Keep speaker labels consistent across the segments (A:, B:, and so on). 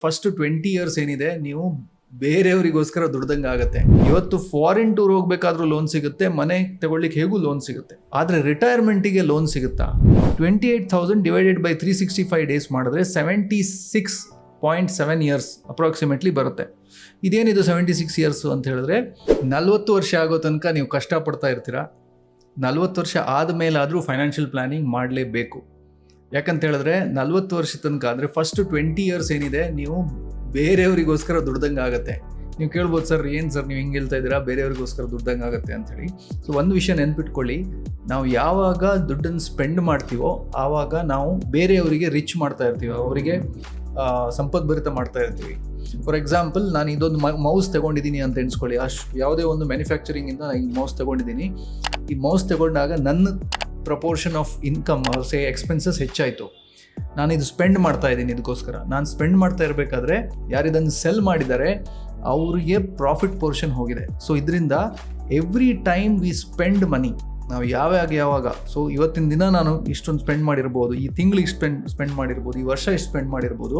A: First 20 years ಏನಿದೆ ನೀವು ಬೇರೆಯವರಿಗೋಸ್ಕರ ದುಡ್ದಂಗೆ ಆಗುತ್ತೆ. ಇವತ್ತು ಫಾರಿನ್ ಟೂರ್ ಹೋಗ್ಬೇಕಾದ್ರೂ ಲೋನ್ ಸಿಗುತ್ತೆ, ಮನೆ ತಗೊಳ್ಳಿಕ್ಕೆ ಹೇಗೂ ಲೋನ್ ಸಿಗುತ್ತೆ. ಆದರೆ ರಿಟೈರ್ಮೆಂಟಿಗೆ ಲೋನ್ ಸಿಗುತ್ತಾ? 28,000 ಡಿವೈಡೆಡ್ ಬೈ 365 ಡೇಸ್ ಮಾಡಿದ್ರೆ 76.7 ಇಯರ್ಸ್ ಅಪ್ರಾಕ್ಸಿಮೇಟ್ಲಿ ಬರುತ್ತೆ. ಇದೇನಿದು 76 ಇಯರ್ಸ್ ಅಂತ ಹೇಳಿದ್ರೆ 40 ವರ್ಷ ಆಗೋ ತನಕ ನೀವು ಕಷ್ಟಪಡ್ತಾ ಇರ್ತೀರಾ. 40 ವರ್ಷ ಆದಮೇಲಾದರೂ ಫೈನಾನ್ಷಿಯಲ್ ಪ್ಲಾನಿಂಗ್ ಮಾಡಲೇಬೇಕು. ಯಾಕಂತ ಹೇಳಿದ್ರೆ 40 ವರ್ಷ ತನಕ ಅಂದರೆ ಫಸ್ಟ್ 20 ಇಯರ್ಸ್ ಏನಿದೆ ನೀವು ಬೇರೆಯವರಿಗೋಸ್ಕರ ದುಡ್ದಂಗೆ ಆಗುತ್ತೆ. ನೀವು ಕೇಳ್ಬೋದು, ಸರ್ ಏನು ಸರ್ ನೀವು ಹಿಂಗೆ ಹೇಳ್ತಾ ಇದ್ದೀರಾ, ಬೇರೆಯವ್ರಿಗೋಸ್ಕರ ದುಡ್ದಂಗೆ ಆಗುತ್ತೆ ಅಂಥೇಳಿ. ಸೊ ಒಂದು ವಿಷಯ ನೆನ್ಪಿಟ್ಕೊಳ್ಳಿ, ನಾವು ಯಾವಾಗ ದುಡ್ಡನ್ನು ಸ್ಪೆಂಡ್ ಮಾಡ್ತೀವೋ ಆವಾಗ ನಾವು ಬೇರೆಯವರಿಗೆ ರಿಚ್ ಮಾಡ್ತಾ ಇರ್ತೀವಿ, ಅವರಿಗೆ ಸಂಪದ್ಭರಿತ ಮಾಡ್ತಾ ಇರ್ತೀವಿ. ಫಾರ್ ಎಕ್ಸಾಂಪಲ್, ನಾನು ಇದೊಂದು ಮೌಸ್ ತೊಗೊಂಡಿದ್ದೀನಿ ಅಂತ ಎಣಿಸ್ಕೊಳ್ಳಿ. ಯಾವುದೇ ಒಂದು ಮ್ಯಾನುಫ್ಯಾಕ್ಚರಿಂಗಿಂದ ನಾನು ಈ ಮೌಸ್ ತೊಗೊಂಡಿದ್ದೀನಿ. ಈ ಮೌಸ್ ತೊಗೊಂಡಾಗ ನನ್ನ ಪ್ರಪೋರ್ಷನ್ ಆಫ್ ಇನ್ಕಮ್ ಎಕ್ಸ್ಪೆನ್ಸಸ್ ಹೆಚ್ಚಾಯಿತು. ನಾನು ಇದು ಸ್ಪೆಂಡ್ ಮಾಡ್ತಾ ಇದ್ದೀನಿ. ಇದಕ್ಕೋಸ್ಕರ ನಾನು ಸ್ಪೆಂಡ್ ಮಾಡ್ತಾ ಇರಬೇಕಾದ್ರೆ ಯಾರಿದನ್ನು ಸೆಲ್ ಮಾಡಿದ್ದಾರೆ ಅವರಿಗೆ ಪ್ರಾಫಿಟ್ ಪೋರ್ಷನ್ ಹೋಗಿದೆ. ಸೊ ಇದರಿಂದ every time we spend money, ನಾವು ಯಾವಾಗ ಸೊ ಇವತ್ತಿನ ದಿನ ನಾನು ಇಷ್ಟೊಂದು ಸ್ಪೆಂಡ್ ಮಾಡಿರ್ಬೋದು, ಈ ತಿಂಗಳಿಗೆ ಸ್ಪೆಂಡ್ ಮಾಡಿರ್ಬೋದು, ಈ ವರ್ಷ ಇಷ್ಟು ಸ್ಪೆಂಡ್ ಮಾಡಿರ್ಬೋದು.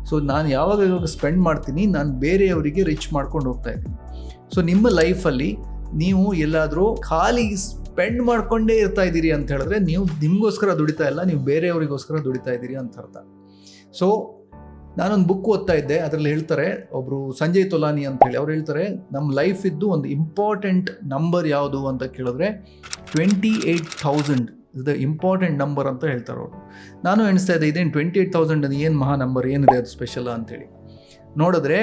A: ಸೊ ನಾನು ಯಾವಾಗ ಸ್ಪೆಂಡ್ ಮಾಡ್ತೀನಿ, ನಾನು ಬೇರೆಯವರಿಗೆ ರಿಚ್ ಮಾಡ್ಕೊಂಡು ಹೋಗ್ತಾ ಇದ್ದೀನಿ. ಸೊ ನಿಮ್ಮ ಲೈಫಲ್ಲಿ ನೀವು ಎಲ್ಲಾದರೂ ಖಾಲಿ ಸ್ಪೆಂಡ್ ಮಾಡ್ಕೊಂಡೇ ಇರ್ತಾ ಇದ್ದೀರಿ ಅಂತ ಹೇಳಿದ್ರೆ ನೀವು ನಿಮಗೋಸ್ಕರ ದುಡಿತಾ ಇಲ್ಲ, ನೀವು ಬೇರೆಯವರಿಗೋಸ್ಕರ ದುಡಿತಾ ಇದ್ದೀರಿ ಅಂತ ಅರ್ಥ. ಸೊ ನಾನೊಂದು ಬುಕ್ ಓದ್ತಾ ಇದ್ದೆ, ಅದರಲ್ಲಿ ಹೇಳ್ತಾರೆ, ಒಬ್ಬರು ಸಂಜಯ್ ತೊಲಾನಿ ಅಂತ ಹೇಳಿ ಅವ್ರು ಹೇಳ್ತಾರೆ, ನಮ್ಮ ಲೈಫ್ ಇದ್ದು ಒಂದು ಇಂಪಾರ್ಟೆಂಟ್ ನಂಬರ್ ಯಾವುದು ಅಂತ ಕೇಳಿದ್ರೆ 28,000 ಇಸ್ ದ ಇಂಪಾರ್ಟೆಂಟ್ ನಂಬರ್ ಅಂತ ಹೇಳ್ತಾರೆ ಅವರು. ನಾನು ಎಣಿಸ್ತಾ ಇದ್ದೆ, ಇದೇನು 28,000 ಅದು ಏನು ಮಹಾ ನಂಬರ್, ಏನಿದೆ ಅದು ಸ್ಪೆಷಲ್ ಅಂತೇಳಿ. ನೋಡಿದ್ರೆ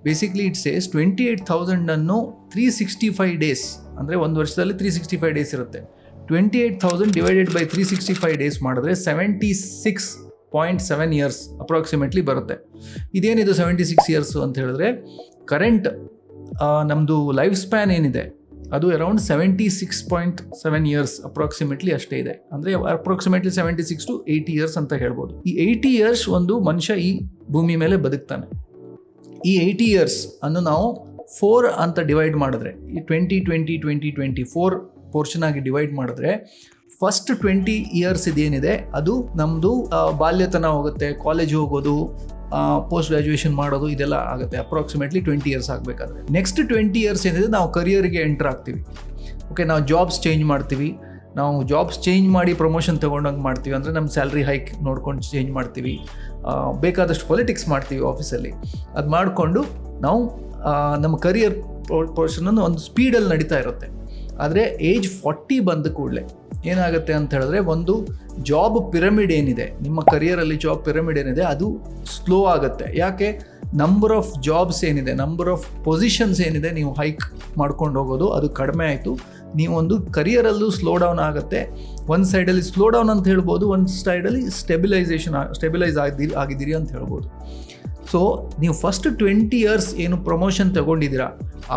A: ಬೇಸಿಕ್ಲಿ ಇಟ್ ಸೇಸ್ 28,000 365 ಡೇಸ್, ಅಂದರೆ ಒಂದು ವರ್ಷದಲ್ಲಿ 365 ಡೇಸ್ ಇರುತ್ತೆ. 28,000 ಡಿವೈಡೆಡ್ ಬೈ 365 ಡೇಸ್ ಮಾಡಿದ್ರೆ 76.7 ಇಯರ್ಸ್ ಅಪ್ರಾಕ್ಸಿಮೇಟ್ಲಿ ಬರುತ್ತೆ. ಇದೇನಿದು 76 ಇಯರ್ಸ್ ಅಂತ ಹೇಳಿದ್ರೆ ಕರೆಂಟ್ ನಮ್ಮದು ಲೈಫ್ ಸ್ಪ್ಯಾನ್ ಏನಿದೆ ಅದು ಅರೌಂಡ್ 76.7 ಇಯರ್ಸ್ ಅಪ್ರಾಕ್ಸಿಮೇಟ್ಲಿ ಅಷ್ಟೇ ಇದೆ. ಅಂದರೆ ಅಪ್ರಾಕ್ಸಿಮೇಟ್ಲಿ 76 to 80 ಇಯರ್ಸ್ ಅಂತ ಹೇಳ್ಬೋದು. ಈ 80 ಇಯರ್ಸ್ ಒಂದು ಮನುಷ್ಯ ಈ ಭೂಮಿ ಮೇಲೆ ಬದುಕ್ತಾನೆ. ಈ 80 ಇಯರ್ಸ್ ಅನ್ನು ನಾವು 4 ಅಂತ ಡಿವೈಡ್ ಮಾಡಿದ್ರೆ, ಈ 20 ಪೋರ್ಷನ್ ಆಗಿ ಡಿವೈಡ್ ಮಾಡಿದ್ರೆ ಫಸ್ಟ್ 20 ಇಯರ್ಸ್ ಇದೇನಿದೆ ಅದು ನಮ್ಮದು ಬಾಲ್ಯತನ ಹೋಗುತ್ತೆ, ಕಾಲೇಜ್ ಹೋಗೋದು, ಪೋಸ್ಟ್ ಗ್ರ್ಯಾಜುಯೇಷನ್ ಮಾಡೋದು, ಇದೆಲ್ಲ ಆಗುತ್ತೆ ಅಪ್ರಾಕ್ಸಿಮೇಟ್ಲಿ 20 ಇಯರ್ಸ್ ಆಗಬೇಕಾದ್ರೆ. ನೆಕ್ಸ್ಟ್ 20 ಇಯರ್ಸ್ ಏನಿದೆ ನಾವು ಕರಿಯರಿಗೆ ಎಂಟರ್ ಆಗ್ತೀವಿ. ಓಕೆ, ನಾವು ಜಾಬ್ಸ್ ಚೇಂಜ್ ಮಾಡ್ತೀವಿ. ನಾವು ಜಾಬ್ಸ್ ಚೇಂಜ್ ಮಾಡಿ ಪ್ರಮೋಷನ್ ತೊಗೊಂಡಂಗೆ ಮಾಡ್ತೀವಿ, ಅಂದರೆ ನಮ್ಮ ಸ್ಯಾಲ್ರಿ ಹೈಕ್ ನೋಡ್ಕೊಂಡು ಚೇಂಜ್ ಮಾಡ್ತೀವಿ, ಬೇಕಾದಷ್ಟು ಪೊಲಿಟಿಕ್ಸ್ ಮಾಡ್ತೀವಿ ಆಫೀಸಲ್ಲಿ. ಅದು ಮಾಡಿಕೊಂಡು ನಾವು ನಮ್ಮ ಕರಿಯರ್ ಪೋರ್ಷನನ್ನು ಒಂದು ಸ್ಪೀಡಲ್ಲಿ ನಡೀತಾ ಇರುತ್ತೆ. ಆದರೆ ಏಜ್ 40 ಬಂದ ಕೂಡಲೇ ಏನಾಗುತ್ತೆ ಅಂತ ಹೇಳಿದ್ರೆ, ಒಂದು ಜಾಬ್ ಪಿರಮಿಡ್ ಏನಿದೆ, ನಿಮ್ಮ ಕರಿಯರಲ್ಲಿ ಜಾಬ್ ಪಿರಮಿಡ್ ಏನಿದೆ ಅದು ಸ್ಲೋ ಆಗುತ್ತೆ. ಯಾಕೆ? ನಂಬರ್ ಆಫ್ ಜಾಬ್ಸ್ ಏನಿದೆ, ನಂಬರ್ ಆಫ್ ಪೊಸಿಷನ್ಸ್ ಏನಿದೆ ನೀವು ಹೈಕ್ ಮಾಡ್ಕೊಂಡು ಹೋಗೋದು ಅದು ಕಡಿಮೆ ಆಯಿತು. ನೀವೊಂದು ಕರಿಯರಲ್ಲೂ ಸ್ಲೋ ಡೌನ್ ಆಗುತ್ತೆ. ಒಂದು ಸೈಡಲ್ಲಿ ಸ್ಲೋ ಡೌನ್ ಅಂತ ಹೇಳ್ಬೋದು, ಒಂದು ಸೈಡಲ್ಲಿ ಸ್ಟೆಬಿಲೈಸ್ ಆಗಿದ್ದೀರಿ ಅಂತ ಹೇಳ್ಬೋದು. ಸೊ ನೀವು ಫಸ್ಟ್ 20 ಇಯರ್ಸ್ ಏನು ಪ್ರಮೋಷನ್ ತಗೊಂಡಿದ್ದೀರಾ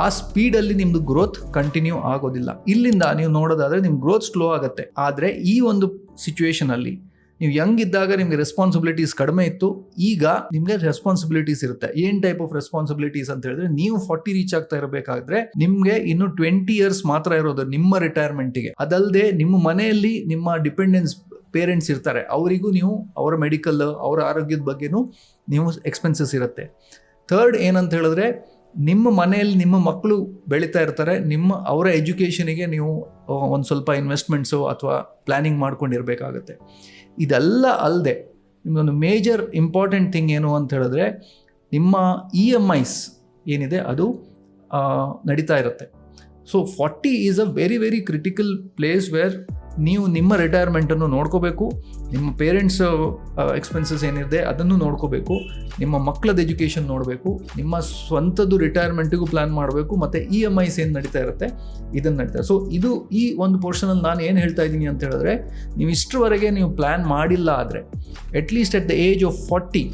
A: ಆ ಸ್ಪೀಡಲ್ಲಿ ನಿಮ್ಮದು ಗ್ರೋತ್ ಕಂಟಿನ್ಯೂ ಆಗೋದಿಲ್ಲ. ಇಲ್ಲಿಂದ ನೀವು ನೋಡೋದಾದರೆ ನಿಮ್ಮ ಗ್ರೋತ್ ಸ್ಲೋ ಆಗುತ್ತೆ. ಆದರೆ ಈ ಒಂದು ಸಿಚುವೇಷನಲ್ಲಿ ನೀವು ಯಂಗ್ ಇದ್ದಾಗ ನಿಮಗೆ ರೆಸ್ಪಾನ್ಸಿಬಿಲಿಟೀಸ್ ಕಡಿಮೆ ಇತ್ತು, ಈಗ ನಿಮಗೆ ರೆಸ್ಪಾನ್ಸಿಬಿಲಿಟೀಸ್ ಇರುತ್ತೆ. ಏನು ಟೈಪ್ ಆಫ್ ರೆಸ್ಪಾನ್ಸಿಬಿಲಿಟೀಸ್ ಅಂತ ಹೇಳಿದ್ರೆ, ನೀವು 40 ರೀಚ್ ಆಗ್ತಾ ಇರಬೇಕಾದ್ರೆ ನಿಮಗೆ ಇನ್ನು 20 ಇಯರ್ಸ್ ಮಾತ್ರ ಇರೋದು ನಿಮ್ಮ ರಿಟೈರ್ಮೆಂಟಿಗೆ. ಅದಲ್ಲದೆ ನಿಮ್ಮ ಮನೆಯಲ್ಲಿ ನಿಮ್ಮ ಡಿಪೆಂಡೆನ್ಸ್ ಪೇರೆಂಟ್ಸ್ ಇರ್ತಾರೆ, ಅವರಿಗೂ ನೀವು ಅವರ ಮೆಡಿಕಲ್, ಅವರ ಆರೋಗ್ಯದ ಬಗ್ಗೆನೂ ನೀವು ಎಕ್ಸ್ಪೆನ್ಸಸ್ ಇರುತ್ತೆ. ಥರ್ಡ್ ಏನಂತ ಹೇಳಿದ್ರೆ, ನಿಮ್ಮ ಮನೆಯಲ್ಲಿ ನಿಮ್ಮ ಮಕ್ಕಳು ಬೆಳೀತಾ ಇರ್ತಾರೆ, ಅವರ ಎಜುಕೇಷನಿಗೆ ನೀವು ಒಂದು ಸ್ವಲ್ಪ ಇನ್ವೆಸ್ಟ್ಮೆಂಟ್ಸು ಅಥವಾ ಪ್ಲ್ಯಾನಿಂಗ್ ಮಾಡ್ಕೊಂಡಿರಬೇಕಾಗತ್ತೆ. ಇದೆಲ್ಲ ಅಲ್ಲದೆ ನಿಮ್ಮೊಂದು ಮೇಜರ್ ಇಂಪಾರ್ಟೆಂಟ್ ಥಿಂಗ್ ಏನು ಅಂತ ಹೇಳಿದ್ರೆ, ನಿಮ್ಮ EMIs ಏನಿದೆ ಅದು ನಡೀತಾ ಇರುತ್ತೆ. So 40 is a very very critical place where ನೀವು ನಿಮ್ಮ ರಿಟೈರ್ಮೆಂಟನ್ನು ನೋಡ್ಕೋಬೇಕು, ನಿಮ್ಮ ಪೇರೆಂಟ್ಸ್ ಎಕ್ಸ್ಪೆನ್ಸಸ್ ಏನಿದೆ ಅದನ್ನು ನೋಡ್ಕೋಬೇಕು, ನಿಮ್ಮ ಮಕ್ಕಳದ್ದು ಎಜುಕೇಷನ್ ನೋಡಬೇಕು, ನಿಮ್ಮ ಸ್ವಂತದ್ದು ರಿಟೈರ್ಮೆಂಟಿಗೂ ಪ್ಲ್ಯಾನ್ ಮಾಡಬೇಕು, ಮತ್ತು EMIs ಏನು ನಡೀತಾ ಇರುತ್ತೆ ಇದನ್ನು ನಡೀತಾರೆ. ಸೊ ಇದು ಈ ಒಂದು ಪೋರ್ಷನಲ್ಲಿ ನಾನು ಏನು ಹೇಳ್ತಾ ಇದ್ದೀನಿ ಅಂತ ಹೇಳಿದ್ರೆ, ನೀವು ಇಷ್ಟರವರೆಗೆ ನೀವು ಪ್ಲ್ಯಾನ್ ಮಾಡಿಲ್ಲ ಆದರೆ at least at the age of 40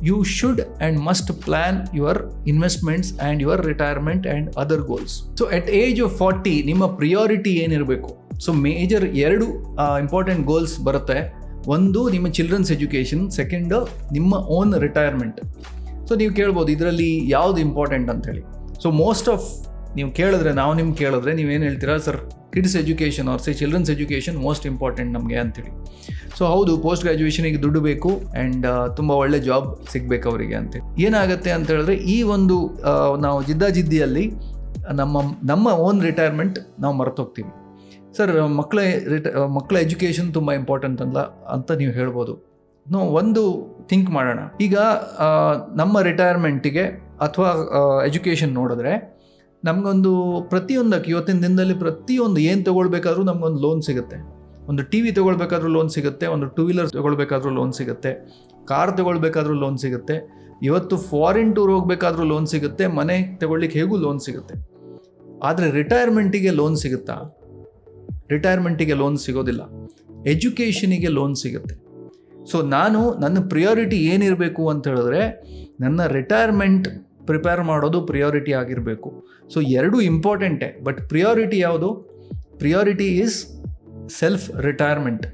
A: you should and must plan your investments and your retirement and other goals. So at age of 40 ನಿಮ್ಮ ಪ್ರಿಯಾರಿಟಿ ಏನಿರಬೇಕು? ಸೊ ಮೇಜರ್ 2 ಇಂಪಾರ್ಟೆಂಟ್ ಗೋಲ್ಸ್ ಬರುತ್ತೆ. ಒಂದು ನಿಮ್ಮ ಚಿಲ್ಡ್ರನ್ಸ್ ಎಜುಕೇಷನ್, ಸೆಕೆಂಡ್ ನಿಮ್ಮ own retirement. So ನೀವು ಕೇಳ್ಬೋದು ಇದರಲ್ಲಿ ಯಾವುದು ಇಂಪಾರ್ಟೆಂಟ್ ಅಂಥೇಳಿ. ಸೊ ಮೋಸ್ಟ್ ಆಫ್ ನೀವು ಕೇಳಿದ್ರೆ, ನಾವು ನಿಮ್ಗೆ ಕೇಳಿದ್ರೆ ನೀವೇನು ಹೇಳ್ತೀರಾ, sir kids education or children's education most important ನಮಗೆ ಅಂತೇಳಿ. ಸೊ ಹೌದು, ಪೋಸ್ಟ್ ಗ್ರ್ಯಾಜುಯೇಷನಿಗೆ ದುಡ್ಡು ಬೇಕು ಆ್ಯಂಡ್ ತುಂಬ ಒಳ್ಳೆ ಜಾಬ್ ಸಿಗಬೇಕು ಅವರಿಗೆ ಅಂತೇಳಿ. ಏನಾಗುತ್ತೆ ಅಂತ ಹೇಳಿದ್ರೆ, ಈ ಒಂದು ನಾವು ಜಿದ್ದಾಜಿದ್ದಿಯಲ್ಲಿ ನಮ್ಮ ಓನ್ ರಿಟೈರ್ಮೆಂಟ್ ನಾವು ಮರೆತೋಗ್ತೀವಿ. ಸರ್ ಮಕ್ಕಳ ಎಜುಕೇಷನ್ ತುಂಬ ಇಂಪಾರ್ಟೆಂಟ್ ಅಂತ ನೀವು ಹೇಳ್ಬೋದು. ಒಂದು ಥಿಂಕ್ ಮಾಡೋಣ. ಈಗ ನಮ್ಮ ರಿಟೈರ್ಮೆಂಟಿಗೆ ಅಥವಾ ಎಜುಕೇಷನ್ ನೋಡಿದ್ರೆ ನಮಗೊಂದು ಪ್ರತಿಯೊಂದಕ್ಕೆ ಇವತ್ತಿನ ದಿನದಲ್ಲಿ ಪ್ರತಿಯೊಂದು ಏನು ತೊಗೊಳ್ಬೇಕಾದ್ರೂ ನಮಗೊಂದು ಲೋನ್ ಸಿಗುತ್ತೆ. ಒಂದು ಟಿ ವಿ ತೊಗೊಳ್ಬೇಕಾದ್ರೂ ಲೋನ್ ಸಿಗುತ್ತೆ, ಒಂದು 2 ವೀಲರ್ ತೊಗೊಳ್ಬೇಕಾದ್ರೂ ಲೋನ್ ಸಿಗುತ್ತೆ, ಕಾರ್ ತೊಗೊಳ್ಬೇಕಾದ್ರೂ ಲೋನ್ ಸಿಗುತ್ತೆ, ಇವತ್ತು ಫಾರಿನ್ ಟೂರ್ ಹೋಗ್ಬೇಕಾದ್ರೂ ಲೋನ್ ಸಿಗುತ್ತೆ, ಮನೆ ತೊಗೊಳ್ಲಿಕ್ಕೆ ಹೇಗೂ ಲೋನ್ ಸಿಗುತ್ತೆ. ಆದರೆ ರಿಟೈರ್ಮೆಂಟಿಗೆ ಲೋನ್ ಸಿಗುತ್ತಾ? ರಿಟೈರ್ಮೆಂಟಿಗೆ ಲೋನ್ ಸಿಗೋದಿಲ್ಲ. ಎಜುಕೇಷನಿಗೆ ಲೋನ್ ಸಿಗುತ್ತೆ. ಸೊ ನನ್ನ ಪ್ರಿಯಾರಿಟಿ ಏನಿರಬೇಕು ಅಂತ ಹೇಳಿದ್ರೆ, ನನ್ನ ರಿಟೈರ್ಮೆಂಟ್ ಪ್ರಿಪೇರ್ ಮಾಡೋದು ಪ್ರಿಯಾರಿಟಿ ಆಗಿರಬೇಕು. ಸೊ ಎರಡೂ ಇಂಪಾರ್ಟೆಂಟೇ, ಬಟ್ ಪ್ರಿಯಾರಿಟಿ ಯಾವುದು? Priority is self retirement.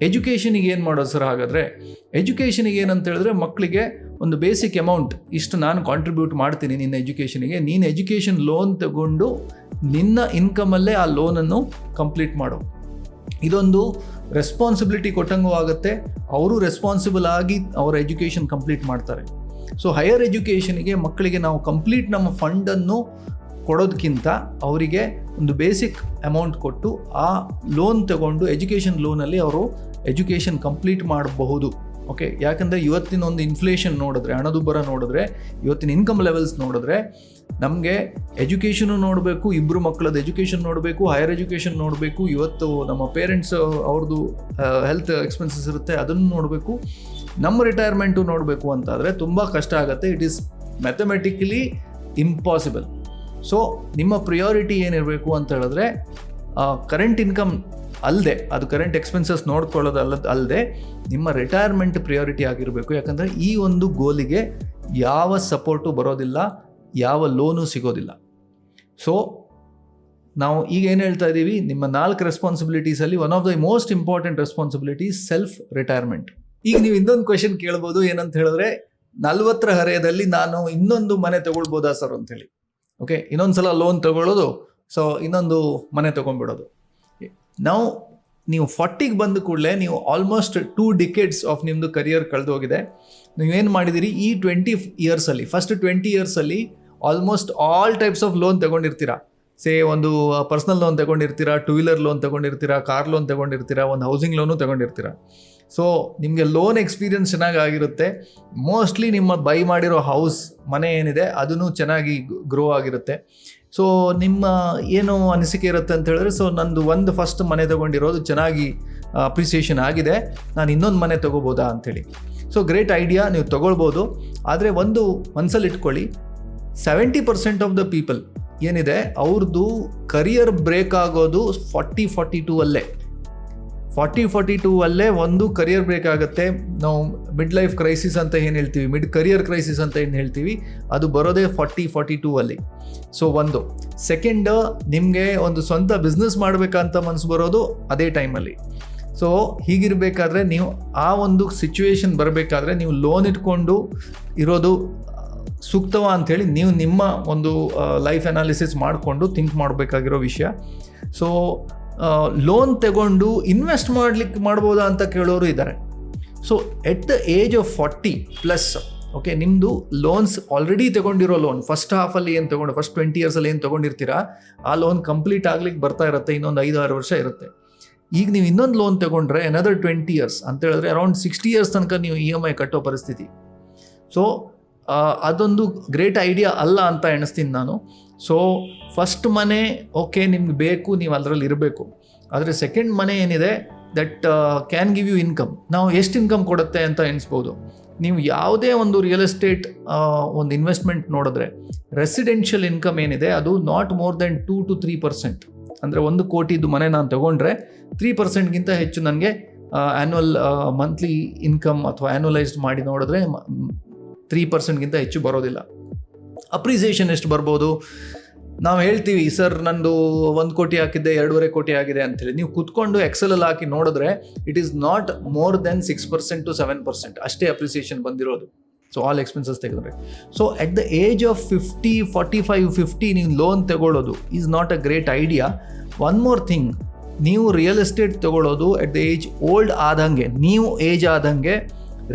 A: ಎಜುಕೇಷನಿಗೆ ಏನು ಮಾಡೋದು ಸರ್? ಹಾಗಾದರೆ ಎಜುಕೇಷನಿಗೆ ಏನಂತ ಹೇಳಿದ್ರೆ, ಮಕ್ಕಳಿಗೆ ಒಂದು ಬೇಸಿಕ್ ಅಮೌಂಟ್ ಇಷ್ಟು ನಾನು ಕಾಂಟ್ರಿಬ್ಯೂಟ್ ಮಾಡ್ತೀನಿ ನಿನ್ನ ಎಜುಕೇಷನಿಗೆ, ನೀನು ಎಜುಕೇಷನ್ ಲೋನ್ ತಗೊಂಡು ನಿನ್ನ ಇನ್ಕಮಲ್ಲೇ ಆ ಲೋನನ್ನು ಕಂಪ್ಲೀಟ್ ಮಾಡು. ಇದೊಂದು ರೆಸ್ಪಾನ್ಸಿಬಿಲಿಟಿ ಕೊಟ್ಟಂಗೂ ಆಗುತ್ತೆ. ಅವರು ರೆಸ್ಪಾನ್ಸಿಬಲ್ ಆಗಿ ಅವರ ಎಜುಕೇಷನ್ ಕಂಪ್ಲೀಟ್ ಮಾಡ್ತಾರೆ. ಸೊ ಹೈಯರ್ ಎಜುಕೇಷನಿಗೆ ಮಕ್ಕಳಿಗೆ ನಾವು ಕಂಪ್ಲೀಟ್ ನಮ್ಮ ಫಂಡನ್ನು ಕೊಡೋದಕ್ಕಿಂತ ಅವರಿಗೆ ಒಂದು ಬೇಸಿಕ್ ಅಮೌಂಟ್ ಕೊಟ್ಟು ಆ ಲೋನ್ ತಗೊಂಡು ಎಜುಕೇಷನ್ ಲೋನಲ್ಲಿ ಅವರು ಎಜುಕೇಷನ್ ಕಂಪ್ಲೀಟ್ ಮಾಡಬಹುದು. ಓಕೆ, ಯಾಕಂದರೆ ಇವತ್ತಿನ ಒಂದು ಇನ್ಫ್ಲೇಷನ್ ನೋಡಿದ್ರೆ, ಹಣದುಬ್ಬರ ನೋಡಿದ್ರೆ, ಇವತ್ತಿನ ಇನ್ಕಮ್ ಲೆವೆಲ್ಸ್ ನೋಡಿದ್ರೆ ನಮಗೆ ಎಜುಕೇಷನು ನೋಡಬೇಕು, ಇಬ್ಬರು ಮಕ್ಕಳದ್ದು ಎಜುಕೇಷನ್ ನೋಡಬೇಕು, ಹೈಯರ್ ಎಜುಕೇಷನ್ ನೋಡಬೇಕು, ಇವತ್ತು ನಮ್ಮ ಪೇರೆಂಟ್ಸ್ ಅವ್ರದ್ದು ಹೆಲ್ತ್ ಎಕ್ಸ್ಪೆನ್ಸಸ್ ಇರುತ್ತೆ ಅದನ್ನು ನೋಡಬೇಕು, ನಮ್ಮ ರಿಟೈರ್ಮೆಂಟು ನೋಡಬೇಕು ಅಂತಾದರೆ ತುಂಬ ಕಷ್ಟ ಆಗುತ್ತೆ. It is mathematically impossible. So ನಿಮ್ಮ ಪ್ರಿಯಾರಿಟಿ ಏನಿರಬೇಕು ಅಂತ ಹೇಳಿದ್ರೆ, ಕರೆಂಟ್ ಇನ್ಕಮ್ ಅಲ್ಲದೆ, ಅದು ಕರೆಂಟ್ ಎಕ್ಸ್ಪೆನ್ಸಸ್ ನೋಡ್ಕೊಳ್ಳೋದು ಅಲ್ಲದೆ ನಿಮ್ಮ ರಿಟೈರ್ಮೆಂಟ್ ಪ್ರಿಯಾರಿಟಿ ಆಗಿರಬೇಕು. ಯಾಕಂದರೆ ಈ ಒಂದು ಗೋಲಿಗೆ ಯಾವ ಸಪೋರ್ಟು ಬರೋದಿಲ್ಲ, ಯಾವ ಲೋನು ಸಿಗೋದಿಲ್ಲ. ಸೊ ನಾವು ಈಗ ಏನು ಹೇಳ್ತಾ ಇದ್ದೀವಿ, ನಿಮ್ಮ 4 ರೆಸ್ಪಾನ್ಸಿಬಿಲಿಟೀಸಲ್ಲಿ one of the most important responsibility self retirement. ಈಗ ನೀವು ಇನ್ನೊಂದು ಕ್ವೆಶನ್ ಕೇಳ್ಬೋದು, ಏನಂತ ಹೇಳಿದ್ರೆ 40ರ ಹರೆಯದಲ್ಲಿ ನಾನು ಇನ್ನೊಂದು ಮನೆ ತಗೊಳ್ಬೋದಾ ಸರ್ ಅಂತೇಳಿ. ಓಕೆ, ಇನ್ನೊಂದು ಸಲ ಲೋನ್ ತಗೊಳ್ಳೋದು, ಸೊ ಇನ್ನೊಂದು ಮನೆ ತೊಗೊಂಡ್ಬಿಡೋದು. ನೀವು 40ಗೆ ಬಂದ ಕೂಡಲೇ ನೀವು ಆಲ್ಮೋಸ್ಟ್ 2 ಡಿಕೇಡ್ಸ್ ಆಫ್ ನಿಮ್ಮದು ಕರಿಯರ್ ಕಳೆದೋಗಿದೆ. ನೀವೇನು ಮಾಡಿದ್ದೀರಿ ಈ 20 ಇಯರ್ಸಲ್ಲಿ, ಫಸ್ಟ್ 20 ಇಯರ್ಸಲ್ಲಿ almost all types of loan ತಗೊಂಡಿರ್ತೀರಾ. ಒಂದು ಪರ್ಸ್ನಲ್ ಲೋನ್ ತಗೊಂಡಿರ್ತೀರಾ, 2 ವೀಲರ್ ಲೋನ್ ತಗೊಂಡಿರ್ತೀರಾ, ಕಾರ್ ಲೋನ್ ತಗೊಂಡಿರ್ತೀರಾ, ಒಂದು ಹೌಸಿಂಗ್ ಲೋನು ತಗೊಂಡಿರ್ತೀರಾ. ಸೊ ನಿಮಗೆ ಲೋನ್ ಎಕ್ಸ್ಪೀರಿಯನ್ಸ್ ಚೆನ್ನಾಗಿರುತ್ತೆ. ಮೋಸ್ಟ್ಲಿ ನಿಮ್ಮ ಬೈ ಮಾಡಿರೋ ಮನೆ ಏನಿದೆ ಅದನ್ನು ಚೆನ್ನಾಗಿ ಗ್ರೋ ಆಗಿರುತ್ತೆ. ಸೊ ನಿಮ್ಮ ಏನು ಅನಿಸಿಕೆ ಇರುತ್ತೆ ಅಂತ ಹೇಳಿದ್ರೆ, ಸೊ ನಂದು ಫಸ್ಟ್ ಮನೆ ತೊಗೊಂಡಿರೋದು ಚೆನ್ನಾಗಿ ಅಪ್ರಿಸಿಯೇಷನ್ ಆಗಿದೆ, ನಾನು ಇನ್ನೊಂದು ಮನೆ ತೊಗೋಬೋದಾ ಅಂಥೇಳಿ. ಸೊ ಗ್ರೇಟ್ ಐಡಿಯಾ, ನೀವು ತೊಗೊಳ್ಬೋದು. ಆದರೆ ಒಂದು ಮನಸ್ಸಲ್ಲಿ ಇಟ್ಕೊಳ್ಳಿ, 70% ಆಫ್ ದ ಪೀಪಲ್ ಏನಿದೆ ಅವ್ರದ್ದು ಕರಿಯರ್ ಬ್ರೇಕ್ ಆಗೋದು 40-42 ಅಲ್ಲೇ. 40-42 ಅಲ್ಲೇ ಒಂದು ಕರಿಯರ್ ಬ್ರೇಕ್ ಆಗುತ್ತೆ. ನಾವು ಮಿಡ್ ಲೈಫ್ ಕ್ರೈಸಿಸ್ ಅಂತ ಏನು ಹೇಳ್ತೀವಿ, ಮಿಡ್ ಕರಿಯರ್ ಕ್ರೈಸಿಸ್ ಅಂತ ಏನು ಹೇಳ್ತೀವಿ, ಅದು ಬರೋದೇ 40-42 ಅಲ್ಲಿ. ಸೊ ಒಂದು ಸೆಕೆಂಡ್, ನಿಮಗೆ ಒಂದು ಸ್ವಂತ ಬಿಸ್ನೆಸ್ ಮಾಡಬೇಕಂತ ಮನಸ್ಸು ಬರೋದು ಅದೇ ಟೈಮಲ್ಲಿ. ಸೊ ಹೀಗಿರಬೇಕಾದ್ರೆ ನೀವು ಆ ಒಂದು ಸಿಚುವೇಶನ್ ಬರಬೇಕಾದ್ರೆ ನೀವು ಲೋನ್ ಇಟ್ಕೊಂಡು ಇರೋದು ಸೂಕ್ತವಾ ಅಂಥೇಳಿ ನೀವು ನಿಮ್ಮ ಒಂದು ಲೈಫ್ ಅನಾಲಿಸಿಸ್ ಮಾಡಿಕೊಂಡು ಥಿಂಕ್ ಮಾಡಬೇಕಾಗಿರೋ ವಿಷಯ. ಸೊ ಲೋನ್ ತಗೊಂಡು ಇನ್ವೆಸ್ಟ್ ಮಾಡ್ಬೋದಾ ಅಂತ ಕೇಳೋರು ಇದ್ದಾರೆ. So at the age of 40+, okay, ನಿಮ್ಮದು ಲೋನ್ಸ್ ಆಲ್ರೆಡಿ ತಗೊಂಡಿರೋ ಲೋನ್ ಫಸ್ಟ್ ಹಾಫಲ್ಲಿ ಏನು ತೊಗೊಂಡು, ಫಸ್ಟ್ 20 ಇಯರ್ಸಲ್ಲಿ ಏನು ತೊಗೊಂಡಿರ್ತೀರಾ ಆ ಲೋನ್ ಕಂಪ್ಲೀಟ್ ಆಗ್ಲಿಕ್ಕೆ ಬರ್ತಾ ಇರುತ್ತೆ, ಇನ್ನೊಂದು 5-6 ವರ್ಷ ಇರುತ್ತೆ. ಈಗ ನೀವು ಇನ್ನೊಂದು ಲೋನ್ ತಗೊಂಡ್ರೆ ಅನದರ್ 20 ಇಯರ್ಸ್ ಅಂತ ಹೇಳಿದ್ರೆ ಅರೌಂಡ್ 60 ಇಯರ್ಸ್ ತನಕ ನೀವು EMI ಕಟ್ಟೋ ಪರಿಸ್ಥಿತಿ. ಸೊ ಅದೊಂದು ಗ್ರೇಟ್ ಐಡಿಯಾ ಅಲ್ಲ ಅಂತ ಎಣಿಸ್ತೀನಿ ನಾನು. ಸೊ ಫಸ್ಟ್ ಮನೆ ಓಕೆ ನಿಮ್ಗೆ ಬೇಕು, ನೀವು ಅದರಲ್ಲಿ ಇರಬೇಕು. ಆದರೆ ಸೆಕೆಂಡ್ ಮನೆ ಏನಿದೆ that can give you income. ನಾವು ಎಷ್ಟು ಇನ್ಕಮ್ ಕೊಡುತ್ತೆ ಅಂತ ಎಣಿಸ್ಬೋದು. ನೀವು ಯಾವುದೇ ಒಂದು ರಿಯಲ್ ಎಸ್ಟೇಟ್ ಒಂದು ಇನ್ವೆಸ್ಟ್ಮೆಂಟ್ ನೋಡಿದ್ರೆ ರೆಸಿಡೆನ್ಷಿಯಲ್ ಇನ್ಕಮ್ ಏನಿದೆ ಅದು ನಾಟ್ ಮೋರ್ ದೆನ್ 2-3%. ಅಂದರೆ 1 ಕೋಟಿದು ಮನೆ ನಾನು ತಗೊಂಡ್ರೆ 3%ಗಿಂತ ಹೆಚ್ಚು ನನಗೆ ಆ್ಯನ್ಯುವಲ್ ಮಂತ್ಲಿ ಇನ್ಕಮ್ ಅಥವಾ ಆ್ಯನ್ಯುವಲೈಸ್ಡ್ ಮಾಡಿ ನೋಡಿದ್ರೆ 3%ಗಿಂತ ಹೆಚ್ಚು ಬರೋದಿಲ್ಲ. ಅಪ್ರಿಸಿಯೇಷನ್ ಎಷ್ಟು ಬರ್ಬೋದು? ನಾವು ಹೇಳ್ತೀವಿ ಸರ್ ನಂದು 1 ಕೋಟಿ ಹಾಕಿದ್ದೆ 2.5 ಕೋಟಿ ಆಗಿದೆ ಅಂತೇಳಿ. ನೀವು ಕೂತ್ಕೊಂಡು ಎಕ್ಸೆಲಲ್ಲಿ ಹಾಕಿ ನೋಡಿದ್ರೆ it is not more than 6% to 7% ಅಷ್ಟೇ ಅಪ್ರಿಸಿಯೇಷನ್ ಬಂದಿರೋದು. ಸೊ ಆಲ್ ಎಕ್ಸ್ಪೆನ್ಸಸ್ ತೆಗೆದ್ರೆ. So at the age of 50, 45, 50 ನೀವು ಲೋನ್ ತಗೊಳ್ಳೋದು is not a great idea. One more thing, ನೀವು ರಿಯಲ್ ಎಸ್ಟೇಟ್ ತಗೊಳ್ಳೋದು ಎಟ್ ದ ಏಜ್ ಓಲ್ಡ್ ಆದಂಗೆ, ನೀವು ಏಜ್ ಆದಂಗೆ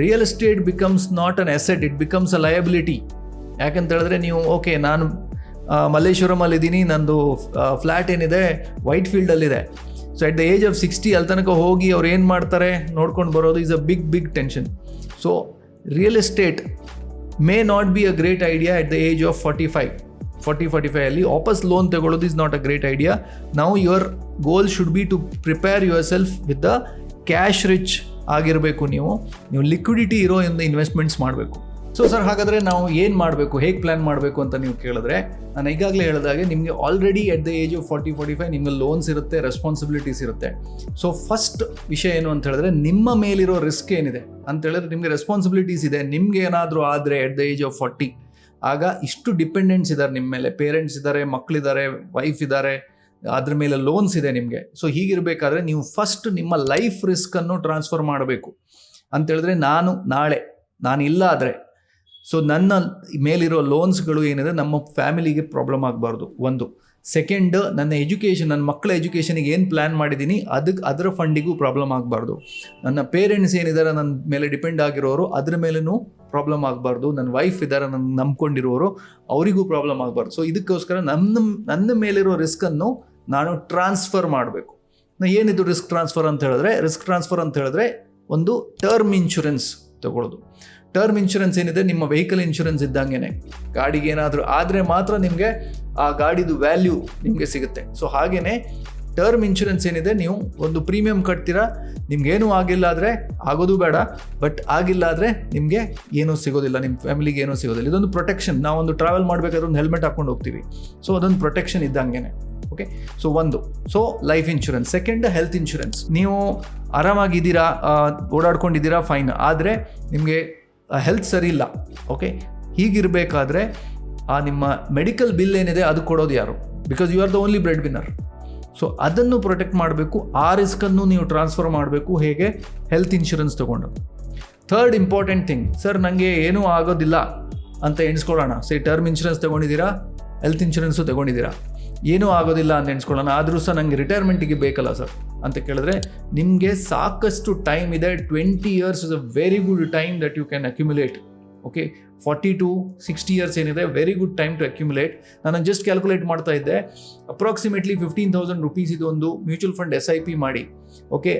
A: real estate becomes not an asset, it becomes a liability. ಯಾಕಂತ ಹೇಳಿದ್ರೆ ನೀವು ಓಕೆ ನಾನು ಮಲ್ಲೇಶ್ವರಮಲ್ಲಿದ್ದೀನಿ, ನಂದು ಫ್ಲ್ಯಾಟ್ ಏನಿದೆ white ಫೀಲ್ಡಲ್ಲಿದೆ. So at the age of 60 ಅಲ್ಲಿ ತನಕ ಹೋಗಿ ಅವ್ರು ಏನು ಮಾಡ್ತಾರೆ ನೋಡ್ಕೊಂಡು ಬರೋದು is a big tension. So real estate may not be a great idea at the age of 45 ಅಲ್ಲಿ ವಾಪಸ್ ಲೋನ್ ತಗೊಳ್ಳೋದು is not a great idea. ನಾವು your goal should be to prepare yourself with the cash rich ಆಗಿರಬೇಕು. ನೀವು liquidity ಇರೋ investments ಮಾಡಬೇಕು. So sir, ಹಾಗಾದರೆ ನಾವು ಏನು ಮಾಡಬೇಕು, ಹೇಗೆ ಪ್ಲ್ಯಾನ್ ಮಾಡಬೇಕು ಅಂತ ನೀವು ಕೇಳಿದ್ರೆ, ನಾನು ಈಗಾಗಲೇ ಹೇಳಿದಾಗೆ ನಿಮಗೆ already at the age of 40-45 ನಿಮಗೆ ಲೋನ್ಸ್ ಇರುತ್ತೆ, ರೆಸ್ಪಾನ್ಸಿಬಿಲಿಟೀಸ್ ಇರುತ್ತೆ. ಸೊ ಫಸ್ಟ್ ವಿಷಯ ಏನು ಅಂತ ಹೇಳಿದ್ರೆ, ನಿಮ್ಮ ಮೇಲಿರೋ ರಿಸ್ಕ್ ಏನಿದೆ ಅಂತ ಹೇಳಿದ್ರೆ, ನಿಮಗೆ ರೆಸ್ಪಾನ್ಸಿಬಿಲಿಟೀಸ್ ಇದೆ. ನಿಮ್ಗೆ ಏನಾದರೂ ಆದರೆ ಎಟ್ ದ ಏಜ್ ಆಫ್ 40 ಆಗ ಇಷ್ಟು ಡಿಪೆಂಡೆನ್ಸ್ ಇದ್ದಾರೆ ನಿಮ್ಮ ಮೇಲೆ, ಪೇರೆಂಟ್ಸ್ ಇದ್ದಾರೆ, ಮಕ್ಕಳಿದ್ದಾರೆ, ವೈಫ್ ಇದ್ದಾರೆ, ಅದ್ರ ಮೇಲೆ ಲೋನ್ಸ್ ಇದೆ ನಿಮಗೆ. ಸೊ ಹೀಗಿರಬೇಕಾದ್ರೆ ನೀವು ಫಸ್ಟ್ ನಿಮ್ಮ ಲೈಫ್ ರಿಸ್ಕನ್ನು ಟ್ರಾನ್ಸ್ಫರ್ ಮಾಡಬೇಕು. ಅಂತೇಳಿದ್ರೆ ನಾನು ಇಲ್ಲ ಆದರೆ, ಸೊ ನನ್ನ ಮೇಲಿರೋ ಲೋನ್ಸ್ಗಳು ಏನಿದೆ ನಮ್ಮ ಫ್ಯಾಮಿಲಿಗೆ ಪ್ರಾಬ್ಲಮ್ ಆಗಬಾರ್ದು ಒಂದು. ಸೆಕೆಂಡ್, ನನ್ನ ಎಜುಕೇಷನ್, ನನ್ನ ಮಕ್ಕಳ ಎಜುಕೇಷನಿಗೆ ಏನು ಪ್ಲ್ಯಾನ್ ಮಾಡಿದ್ದೀನಿ ಅದರ ಫಂಡಿಗೂ ಪ್ರಾಬ್ಲಮ್ ಆಗಬಾರ್ದು. ನನ್ನ ಪೇರೆಂಟ್ಸ್ ಏನಿದ್ದಾರೆ ನನ್ನ ಮೇಲೆ ಡಿಪೆಂಡ್ ಆಗಿರೋರು ಅದ್ರ ಮೇಲೂ ಪ್ರಾಬ್ಲಮ್ ಆಗಬಾರ್ದು. ನನ್ನ ವೈಫ್ ಇದ್ದಾರೆ ನನ್ನ ನಂಬ್ಕೊಂಡಿರೋರು, ಅವರಿಗೂ ಪ್ರಾಬ್ಲಮ್ ಆಗಬಾರ್ದು. ಸೊ ಇದಕ್ಕೋಸ್ಕರ ನನ್ನ ಮೇಲಿರೋ ರಿಸ್ಕನ್ನು ನಾನು ಟ್ರಾನ್ಸ್ಫರ್ ಮಾಡಬೇಕು. ಏನಿದು ರಿಸ್ಕ್ ಟ್ರಾನ್ಸ್ಫರ್ ಅಂತ ಹೇಳಿದ್ರೆ ಒಂದು ಟರ್ಮ್ ಇನ್ಶೂರೆನ್ಸ್ ತಗೊಳ್ಳೋದು. ಟರ್ಮ್ ಇನ್ಶೂರೆನ್ಸ್ ಏನಿದೆ ನಿಮ್ಮ ವೆಹಿಕಲ್ ಇನ್ಶೂರೆನ್ಸ್ ಇದ್ದಂಗೆ, ಗಾಡಿಗೆ ಏನಾದರೂ ಆದರೆ ಮಾತ್ರ ನಿಮಗೆ ಆ ಗಾಡಿದು ವ್ಯಾಲ್ಯೂ ನಿಮಗೆ ಸಿಗುತ್ತೆ. ಸೊ ಹಾಗೆಯೇ ಟರ್ಮ್ ಇನ್ಶೂರೆನ್ಸ್ ಏನಿದೆ, ನೀವು ಒಂದು ಪ್ರೀಮಿಯಂ ಕಟ್ತೀರಾ, ನಿಮ್ಗೇನೂ ಆಗಿಲ್ಲ ಆದರೆ, ಆಗೋದು ಬೇಡ, ಬಟ್ ಆಗಿಲ್ಲ ಆದರೆ ನಿಮಗೆ ಏನೂ ಸಿಗೋದಿಲ್ಲ, ನಿಮ್ಮ ಫ್ಯಾಮಿಲಿಗೆ ಏನೂ ಸಿಗೋದಿಲ್ಲ. ಇದೊಂದು ಪ್ರೊಟೆಕ್ಷನ್. ನಾವೊಂದು ಟ್ರಾವೆಲ್ ಮಾಡಬೇಕಾದ್ರೆ ಒಂದು ಹೆಲ್ಮೆಟ್ ಹಾಕ್ಕೊಂಡು ಹೋಗ್ತೀವಿ, ಸೊ ಅದೊಂದು ಪ್ರೊಟೆಕ್ಷನ್ ಇದ್ದಂಗೆ. Okay, so life insurance. Second, health insurance. ನೀವು ಆರಾಮಾಗಿದ್ದೀರಾ, ಓಡಾಡ್ಕೊಂಡಿದ್ದೀರಾ, ಫೈನ್, ಆದರೆ ನಿಮಗೆ ಹೆಲ್ತ್ ಸರಿ ಇಲ್ಲ. ಓಕೆ, ಹೀಗಿರಬೇಕಾದ್ರೆ ಆ ನಿಮ್ಮ ಮೆಡಿಕಲ್ ಬಿಲ್ ಏನಿದೆ ಅದು ಕೊಡೋದು ಯಾರು? Because you are the only bread winner. So ಅದನ್ನು ಪ್ರೊಟೆಕ್ಟ್ ಮಾಡಬೇಕು. ಆ ರಿಸ್ಕನ್ನು ನೀವು ಟ್ರಾನ್ಸ್ಫರ್ ಮಾಡಬೇಕು. ಹೇಗೆ? ಹೆಲ್ತ್ ಇನ್ಶೂರೆನ್ಸ್ ತೊಗೊಂಡು. ಥರ್ಡ್ ಇಂಪಾರ್ಟೆಂಟ್ ಥಿಂಗ್, ಸರ್ ನನಗೆ ಏನೂ ಆಗೋದಿಲ್ಲ ಅಂತ ಎಣಿಸ್ಕೊಳ್ಳೋಣ. ಟರ್ಮ್ ಇನ್ಶೂರೆನ್ಸ್ ತೊಗೊಂಡಿದ್ದೀರಾ, ಹೆಲ್ತ್ ಇನ್ಶೂರೆನ್ಸು ತೊಗೊಂಡಿದ್ದೀರಾ, ಏನೂ ಆಗೋದಿಲ್ಲ ಅಂತ ಎಣಿಸ್ಕೊಳ್ಳೋಣ, ಆದರೂ ಸಹ ನನಗೆ ರಿಟೈರ್ಮೆಂಟಿಗೆ ಬೇಕಲ್ಲ ಸರ್ ಅಂತ ಕೇಳಿದ್ರೆ, ನಿಮಗೆ ಸಾಕಷ್ಟು ಟೈಮ್ ಇದೆ. 20 years is a very good time that you can accumulate. Okay, 40 to 60 years ಏನಿದೆ, very good time to accumulate. ನಾನು ಜಸ್ಟ್ ಕ್ಯಾಲ್ಕುಲೇಟ್ ಮಾಡ್ತಾ ಇದ್ದೆ, ಅಪ್ರಾಕ್ಸಿಮೇಟ್ಲಿ 15,000 rupees ಇದೊಂದು ಮ್ಯೂಚುವಲ್ ಫಂಡ್ SIP ಮಾಡಿ, ಓಕೆ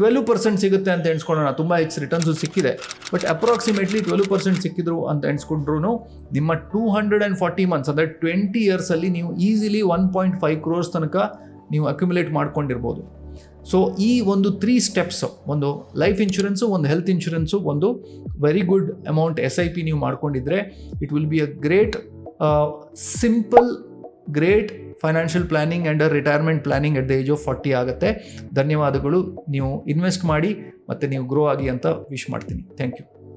A: 12% ಸಿಗುತ್ತೆ ಅಂತ ಎಣಿಸ್ಕೊಳ್ಳೋಣ. ತುಂಬ ಹೆಚ್ಚು ರಿಟರ್ನ್ಸು ಸಿಕ್ಕಿದೆ, ಬಟ್ ಅಪ್ರಾಕ್ಸಿಮೇಟ್ಲಿ 12% ಸಿಕ್ಕಿದ್ರು ಅಂತ ಎಣಿಸ್ಕೊಂಡ್ರು ನಿಮ್ಮ 240 months ಅಂದರೆ 20 years ನೀವು ಈಸಿಲಿ 1.5 crores ತನಕ ನೀವು ಅಕ್ಯುಮುಲೇಟ್ ಮಾಡ್ಕೊಂಡಿರ್ಬೋದು. ಸೊ ಈ ಒಂದು 3 steps, ಒಂದು ಲೈಫ್ ಇನ್ಶೂರೆನ್ಸು, ಒಂದು ಹೆಲ್ತ್ ಇನ್ಶೂರೆನ್ಸು, ಒಂದು ವೆರಿ ಗುಡ್ ಅಮೌಂಟ್ SIP ನೀವು ಮಾಡ್ಕೊಂಡಿದ್ರೆ, it will be a great simple great financial planning and retirement planning at the age of 40 ಆಗುತ್ತೆ. ಧನ್ಯವಾದಗಳು. ನೀವು ಇನ್ವೆಸ್ಟ್ ಮಾಡಿ ಮತ್ತು ನೀವು ಗ್ರೋ ಆಗಿ ಅಂತ ವಿಶ್ ಮಾಡ್ತೀನಿ. Thank you.